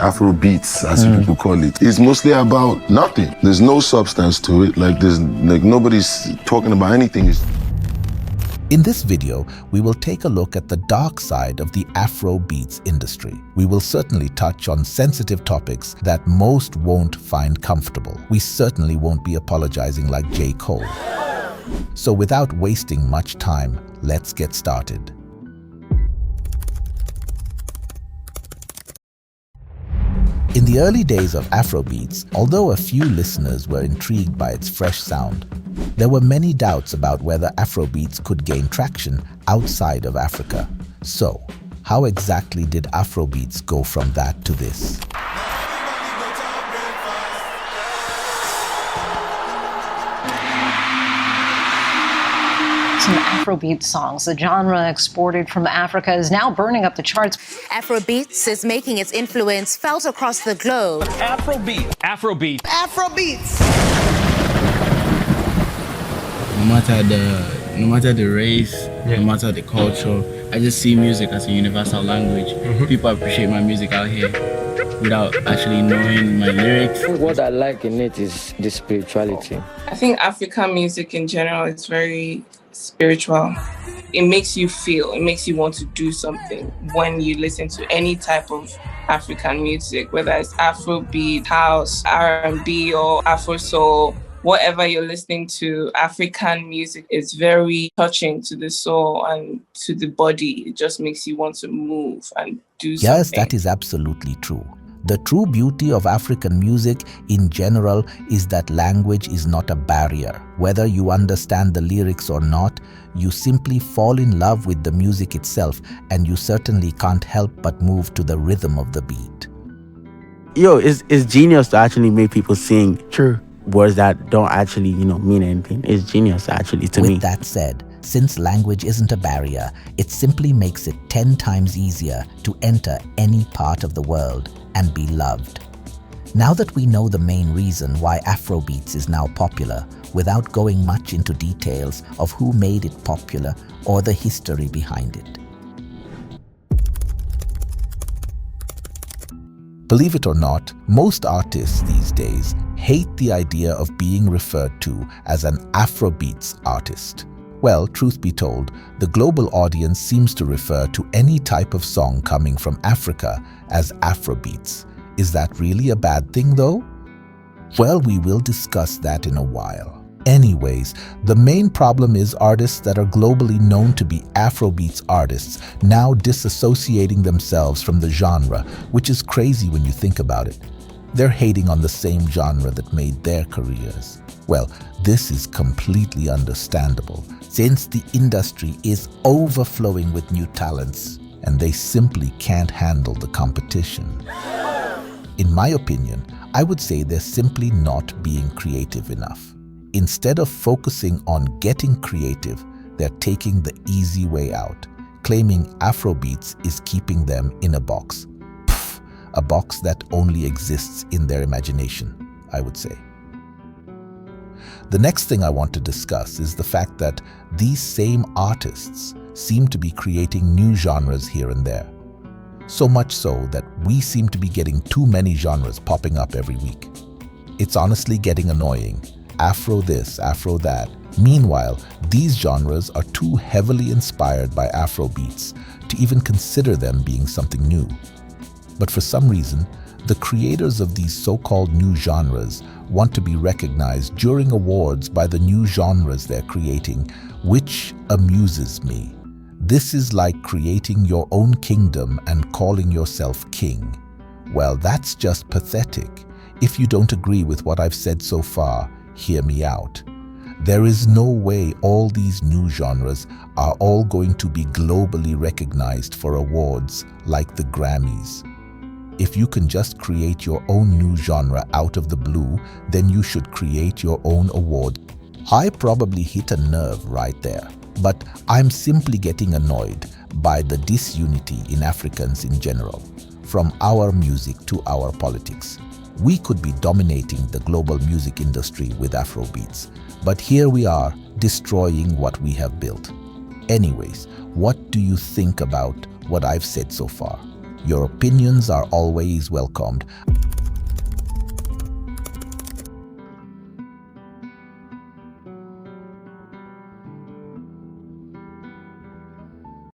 Afro Beats, as people call it, is mostly about nothing. There's no substance to it. Like nobody's talking about anything. In this video, we will take a look at the dark side of the Afro Beats industry. We will certainly touch on sensitive topics that most won't find comfortable. We certainly won't be apologizing like J. Cole. So without wasting much time, let's get started. In the early days of Afro Beats, although a few listeners were intrigued by its fresh sound, there were many doubts about whether Afro Beats could gain traction outside of Africa. So, how exactly did Afro Beats go from that to this? Some Afrobeat songs. The genre exported from Africa is now burning up the charts. Afrobeats is making its influence felt across the globe. Afrobeat. Afrobeat. Afrobeats. No matter the race, no matter the culture, I just see music as a universal language. People appreciate my music out here without actually knowing my lyrics. What I like in it is the spirituality. I think African music in general is very spiritual. It makes you feel, it makes you want to do something when you listen to any type of African music, whether it's Afrobeat, house, R&B, or Afro soul. Whatever you're listening to, African music is very touching to the soul and to the body. It just makes you want to move and do something. Yes, that is absolutely true. The true beauty of African music in general is that language is not a barrier. Whether you understand the lyrics or not, you simply fall in love with the music itself, and you certainly can't help but move to the rhythm of the beat. Yo, it's genius to actually make people sing words that don't actually, mean anything. It's genius actually to me. With that said, since language isn't a barrier, it simply makes it 10 times easier to enter any part of the world and be loved. Now that we know the main reason why Afrobeats is now popular, without going much into details of who made it popular or the history behind it. Believe it or not, most artists these days hate the idea of being referred to as an Afrobeats artist. Well, truth be told, the global audience seems to refer to any type of song coming from Africa as Afrobeats. Is that really a bad thing though? Well, we will discuss that in a while. Anyways, the main problem is artists that are globally known to be Afrobeats artists now disassociating themselves from the genre, which is crazy when you think about it. They're hating on the same genre that made their careers. Well, this is completely understandable, since the industry is overflowing with new talents and they simply can't handle the competition. In my opinion, I would say they're simply not being creative enough. Instead of focusing on getting creative, they're taking the easy way out, claiming Afrobeats is keeping them in a box. Pff, a box that only exists in their imagination, I would say. The next thing I want to discuss is the fact that these same artists seem to be creating new genres here and there. So much so that we seem to be getting too many genres popping up every week. It's honestly getting annoying. Afro this, Afro that. Meanwhile, these genres are too heavily inspired by Afro beats to even consider them being something new. But for some reason, the creators of these so-called new genres want to be recognized during awards by the new genres they're creating, which amuses me. This is like creating your own kingdom and calling yourself king. Well, that's just pathetic. If you don't agree with what I've said so far, hear me out. There is no way all these new genres are all going to be globally recognized for awards like the Grammys. If you can just create your own new genre out of the blue, then you should create your own award. I probably hit a nerve right there, but I'm simply getting annoyed by the disunity in Africans in general, from our music to our politics. We could be dominating the global music industry with Afrobeats, but here we are destroying what we have built. Anyways, what do you think about what I've said so far? Your opinions are always welcomed.